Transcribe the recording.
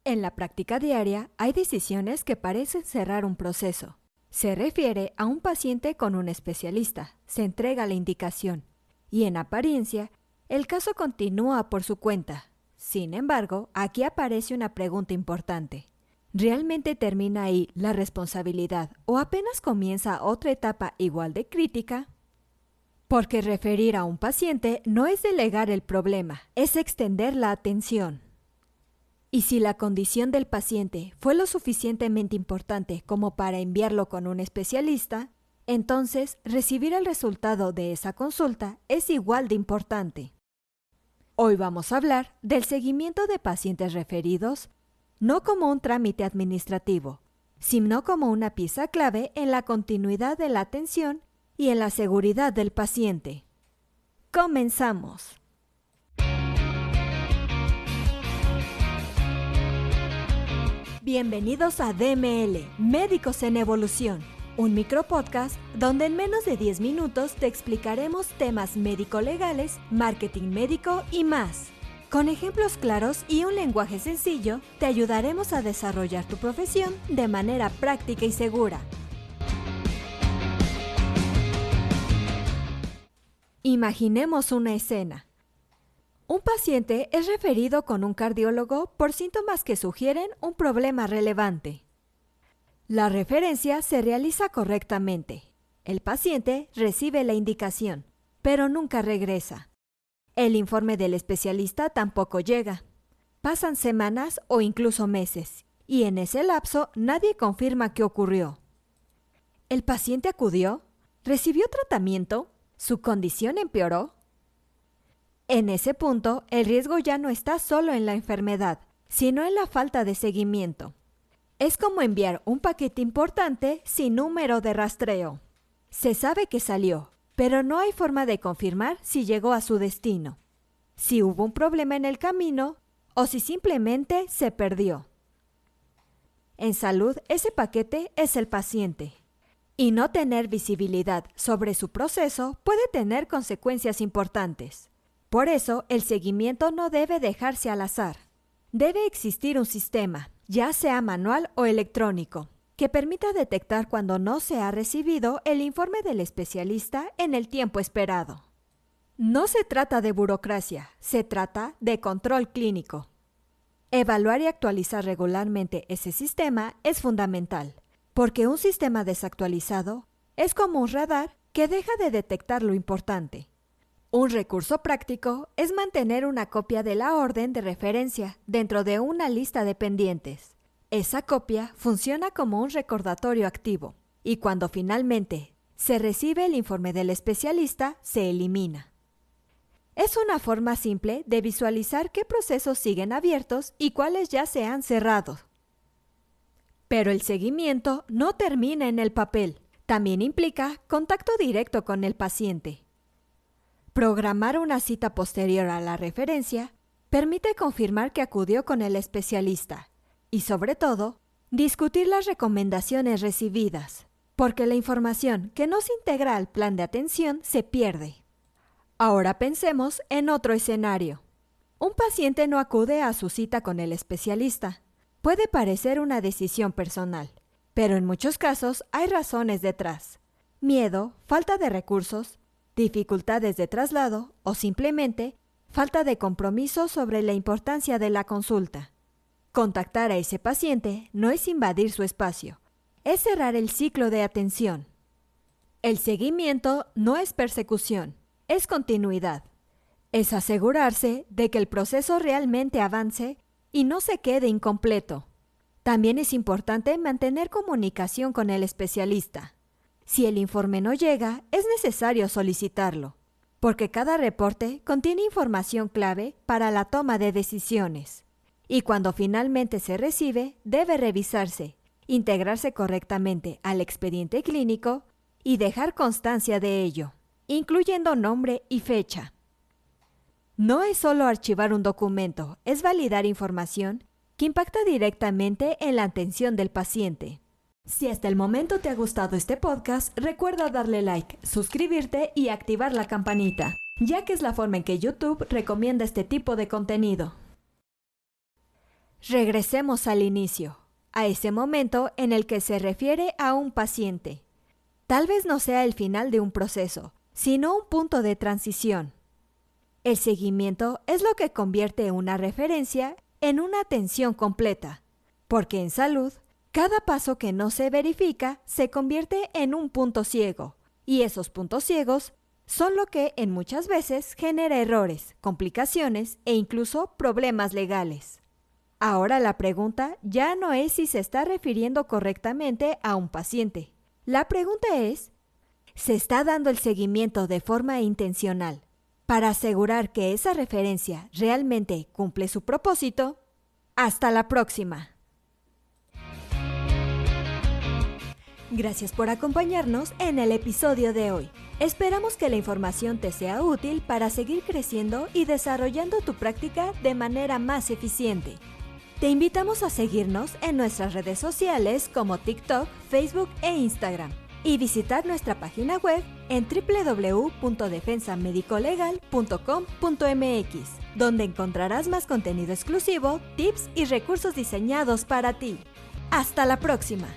En la práctica diaria hay decisiones que parecen cerrar un proceso. Se refiere a un paciente con un especialista, se entrega la indicación y en apariencia el caso continúa por su cuenta. Sin embargo, aquí aparece una pregunta importante. ¿Realmente termina ahí la responsabilidad o apenas comienza otra etapa igual de crítica? Porque referir a un paciente no es delegar el problema, es extender la atención. Y si la condición del paciente fue lo suficientemente importante como para enviarlo con un especialista, entonces recibir el resultado de esa consulta es igual de importante. Hoy vamos a hablar del seguimiento de pacientes referidos, no como un trámite administrativo, sino como una pieza clave en la continuidad de la atención y en la seguridad del paciente. ¡Comenzamos! Bienvenidos a DML, Médicos en Evolución, un micropodcast donde en menos de 10 minutos te explicaremos temas médico-legales, marketing médico y más. Con ejemplos claros y un lenguaje sencillo, te ayudaremos a desarrollar tu profesión de manera práctica y segura. Imaginemos una escena. Un paciente es referido con un cardiólogo por síntomas que sugieren un problema relevante. La referencia se realiza correctamente. El paciente recibe la indicación, pero nunca regresa. El informe del especialista tampoco llega. Pasan semanas o incluso meses, y en ese lapso nadie confirma qué ocurrió. ¿El paciente acudió? ¿Recibió tratamiento? ¿Su condición empeoró? En ese punto, el riesgo ya no está solo en la enfermedad, sino en la falta de seguimiento. Es como enviar un paquete importante sin número de rastreo. Se sabe que salió, pero no hay forma de confirmar si llegó a su destino, si hubo un problema en el camino o si simplemente se perdió. En salud, ese paquete es el paciente. Y no tener visibilidad sobre su proceso puede tener consecuencias importantes. Por eso, el seguimiento no debe dejarse al azar. Debe existir un sistema, ya sea manual o electrónico, que permita detectar cuando no se ha recibido el informe del especialista en el tiempo esperado. No se trata de burocracia, se trata de control clínico. Evaluar y actualizar regularmente ese sistema es fundamental, porque un sistema desactualizado es como un radar que deja de detectar lo importante. Un recurso práctico es mantener una copia de la orden de referencia dentro de una lista de pendientes. Esa copia funciona como un recordatorio activo y cuando finalmente se recibe el informe del especialista, se elimina. Es una forma simple de visualizar qué procesos siguen abiertos y cuáles ya se han cerrado. Pero el seguimiento no termina en el papel, también implica contacto directo con el paciente. Programar una cita posterior a la referencia permite confirmar que acudió con el especialista y, sobre todo, discutir las recomendaciones recibidas, porque la información que no se integra al plan de atención se pierde. Ahora pensemos en otro escenario. Un paciente no acude a su cita con el especialista. Puede parecer una decisión personal, pero en muchos casos hay razones detrás: miedo, falta de recursos, dificultades de traslado o simplemente falta de compromiso sobre la importancia de la consulta. Contactar a ese paciente no es invadir su espacio, es cerrar el ciclo de atención. El seguimiento no es persecución, es continuidad. Es asegurarse de que el proceso realmente avance y no se quede incompleto. También es importante mantener comunicación con el especialista. Si el informe no llega, es necesario solicitarlo, porque cada reporte contiene información clave para la toma de decisiones. Y cuando finalmente se recibe, debe revisarse, integrarse correctamente al expediente clínico y dejar constancia de ello, incluyendo nombre y fecha. No es solo archivar un documento, es validar información que impacta directamente en la atención del paciente. Si hasta el momento te ha gustado este podcast, recuerda darle like, suscribirte y activar la campanita, ya que es la forma en que YouTube recomienda este tipo de contenido. Regresemos al inicio, a ese momento en el que se refiere a un paciente. Tal vez no sea el final de un proceso, sino un punto de transición. El seguimiento es lo que convierte una referencia en una atención completa, porque en salud, cada paso que no se verifica se convierte en un punto ciego, y esos puntos ciegos son lo que en muchas veces genera errores, complicaciones e incluso problemas legales. Ahora la pregunta ya no es si se está refiriendo correctamente a un paciente. La pregunta es, ¿se está dando el seguimiento de forma intencional para asegurar que esa referencia realmente cumple su propósito? ¡Hasta la próxima! Gracias por acompañarnos en el episodio de hoy. Esperamos que la información te sea útil para seguir creciendo y desarrollando tu práctica de manera más eficiente. Te invitamos a seguirnos en nuestras redes sociales como TikTok, Facebook e Instagram y visitar nuestra página web en www.defensamedicolegal.com.mx, donde encontrarás más contenido exclusivo, tips y recursos diseñados para ti. ¡Hasta la próxima!